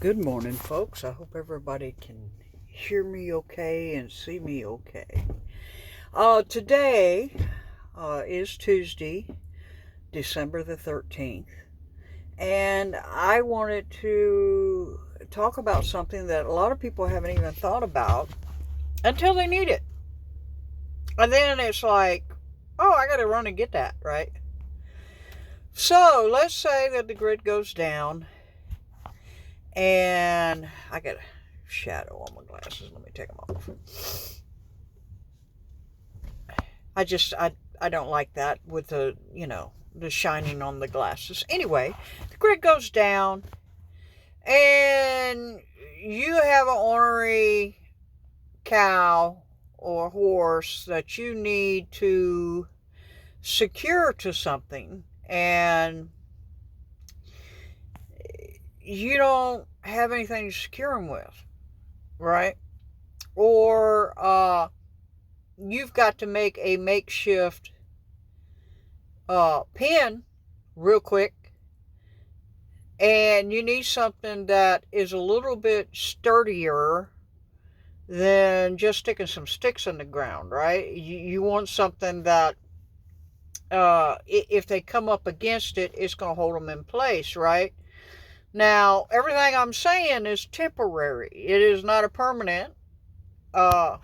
Good morning, folks. I hope everybody can hear me okay and see me okay. Today is Tuesday, December the 13th, and I wanted to talk about something that a lot of people haven't even thought about until they need it. And then it's like, oh, I got to run and get that, right? So let's say that the grid goes down and I got a shadow on my glasses. Let me take them off. I don't like that with the shining on the glasses. Anyway, the grid goes down and you have an ornery cow or horse that you need to secure to something, and you don't have anything to secure them with, right? Or you've got to make a makeshift pen real quick, and you need something that is a little bit sturdier than just sticking some sticks in the ground, right? You want something that if they come up against it, it's going to hold them in place, right? Now, everything I'm saying is temporary. It is not a permanent, but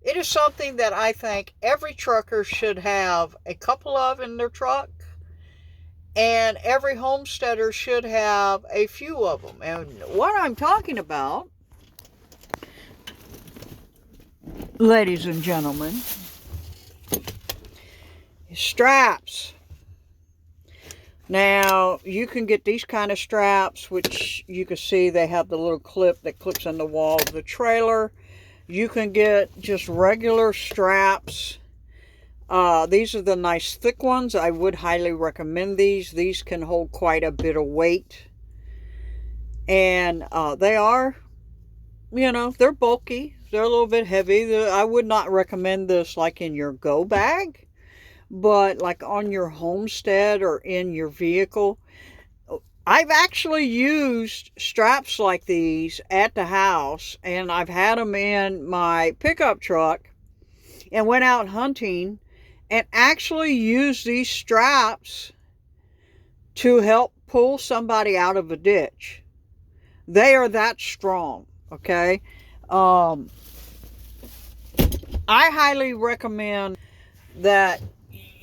it is something that I think every trucker should have a couple of in their truck, and every homesteader should have a few of them. And what I'm talking about, ladies and gentlemen, is straps. Now, you can get these kind of straps, which you can see they have the little clip that clips on the wall of the trailer. You can get just regular straps. These are the nice thick ones. I would highly recommend these. These can hold quite a bit of weight. And they are, they're bulky. They're a little bit heavy. I would not recommend this like in your go bag, but like on your homestead or in your vehicle. I've actually used straps like these at the house, and I've had them in my pickup truck and went out hunting and actually used these straps to help pull somebody out of a ditch. They are that strong, okay? I highly recommend that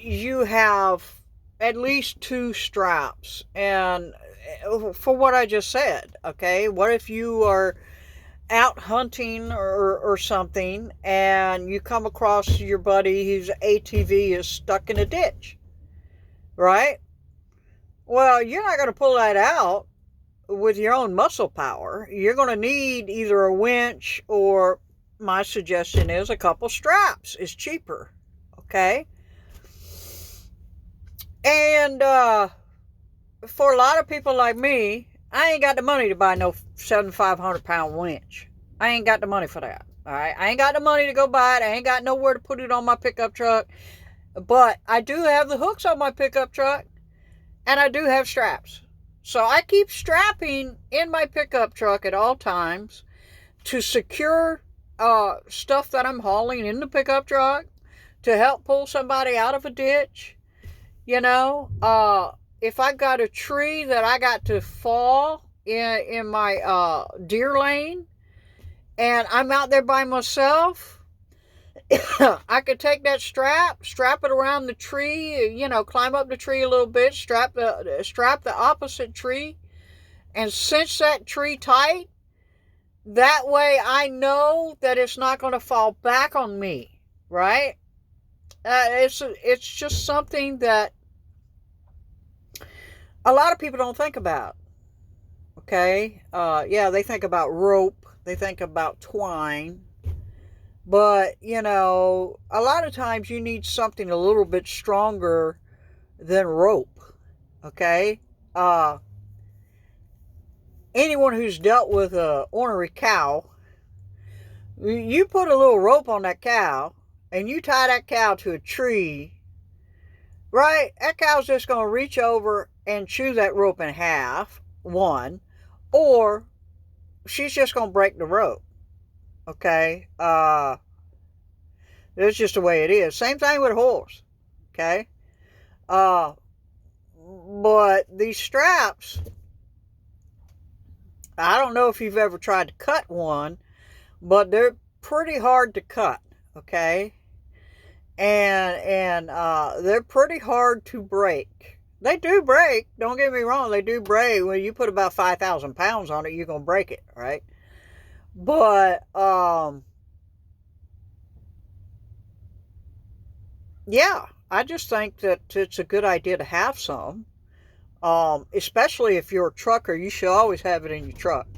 you have at least two straps, and for what I just said, okay? What if you are out hunting or something and you come across your buddy whose ATV is stuck in a ditch, right? Well, you're not going to pull that out with your own muscle power. You're going to need either a winch, or my suggestion is a couple straps is cheaper, okay? And for a lot of people like me, I ain't got the money to buy no 7,500-pound winch. I ain't got the money for that. All right, I ain't got the money to go buy it. I ain't got nowhere to put it on my pickup truck. But I do have the hooks on my pickup truck, and I do have straps. So I keep strapping in my pickup truck at all times to secure stuff that I'm hauling in the pickup truck, to help pull somebody out of a ditch. If I got a tree that I got to fall in my deer lane, and I'm out there by myself, I could take that strap it around the tree, climb up the tree a little bit, strap the opposite tree, and cinch that tree tight. That way I know that it's not going to fall back on me, right? It's just something that a lot of people don't think about, okay? Yeah, they think about rope, they think about twine, but, a lot of times you need something a little bit stronger than rope, okay? Anyone who's dealt with a ornery cow, you put a little rope on that cow, and you tie that cow to a tree, right? That cow's just going to reach over and chew that rope in half, one, or she's just going to break the rope. Okay? That's just the way it is. Same thing with a horse. Okay? But these straps, I don't know if you've ever tried to cut one, but they're pretty hard to cut. Okay? And they're pretty hard to break. They do break. Don't get me wrong. They do break. When you put about 5,000 pounds on it, you're going to break it, right? But, yeah, I just think that it's a good idea to have some. Especially if you're a trucker, you should always have it in your truck.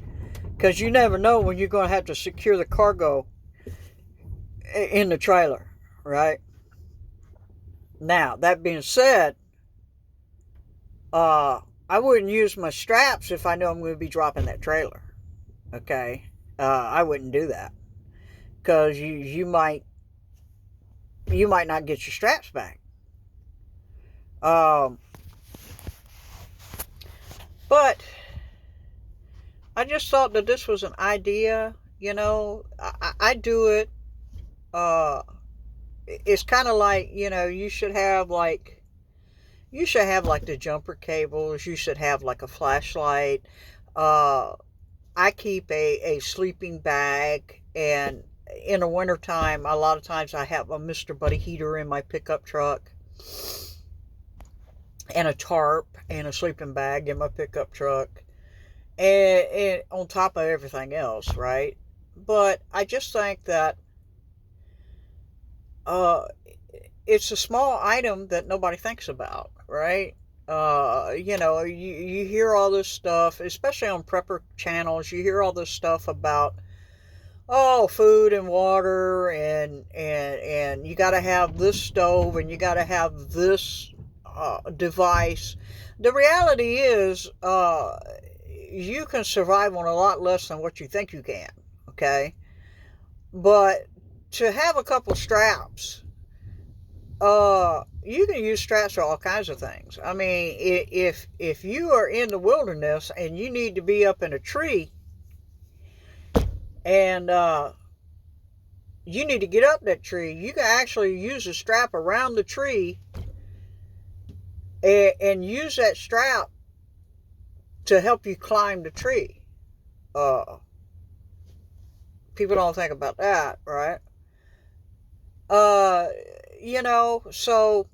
Because you never know when you're going to have to secure the cargo in the trailer, right? Now, that being said, I wouldn't use my straps if I know I'm going to be dropping that trailer. Okay? I wouldn't do that. Because you might not get your straps back. But I just thought that this was an idea. You know, I do it. It's kind of like, you know, you should have like the jumper cables. You should have like a flashlight. I keep a sleeping bag, and in the wintertime, a lot of times I have a Mr. Buddy heater in my pickup truck, and a tarp and a sleeping bag in my pickup truck, and on top of everything else, right? But I just think that it's a small item that nobody thinks about, right? You know, you hear all this stuff, especially on prepper channels. You hear all this stuff about, oh, food and water, and you got to have this stove, and you got to have this device. The reality is, you can survive on a lot less than what you think you can. Okay, but to have a couple straps, you can use straps for all kinds of things. I mean, if you are in the wilderness and you need to be up in a tree, and you need to get up that tree, you can actually use a strap around the tree and use that strap to help you climb the tree. People don't think about that, right? You know, so,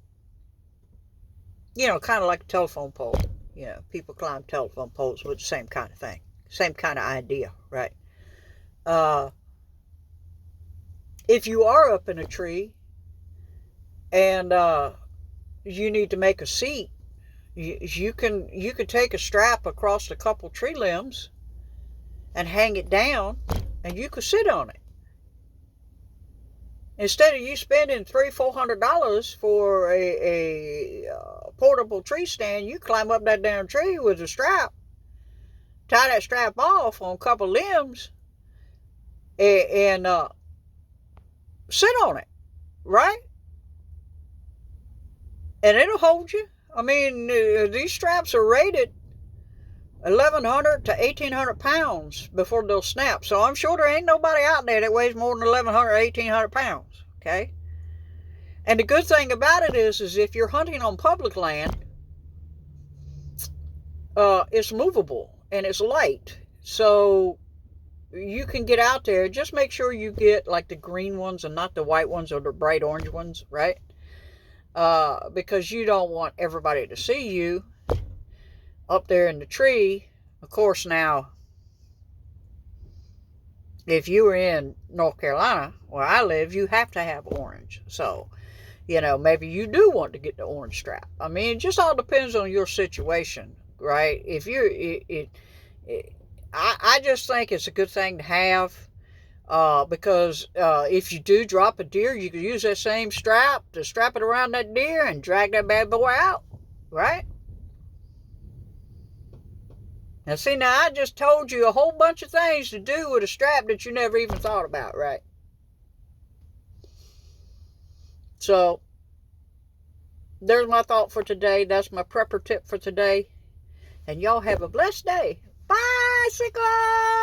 you know, kind of like a telephone pole. You know, people climb telephone poles with the same kind of thing. Same kind of idea, right? If you are up in a tree and you need to make a seat, you can take a strap across a couple tree limbs and hang it down, and you can sit on it. Instead of you spending $300-400 for a portable tree stand, you climb up that damn tree with a strap, tie that strap off on a couple limbs, and sit on it, right? And it'll hold you. I mean, these straps are rated 1,100 to 1,800 pounds before they'll snap. So I'm sure there ain't nobody out there that weighs more than 1,100 or 1,800 pounds. Okay? And the good thing about it is if you're hunting on public land, it's movable and it's light. So you can get out there. Just make sure you get like the green ones and not the white ones or the bright orange ones, right? Because you don't want everybody to see you up there in the tree. Of course, now, if you were in North Carolina, where I live, you have to have orange. So, you know, maybe you do want to get the orange strap. I mean, it just all depends on your situation, right? If you're, I just think it's a good thing to have, because if you do drop a deer, you can use that same strap to strap it around that deer and drag that bad boy out, right? Now, see, now I just told you a whole bunch of things to do with a strap that you never even thought about, right? So, there's my thought for today. That's my prepper tip for today. And y'all have a blessed day. Bicycle!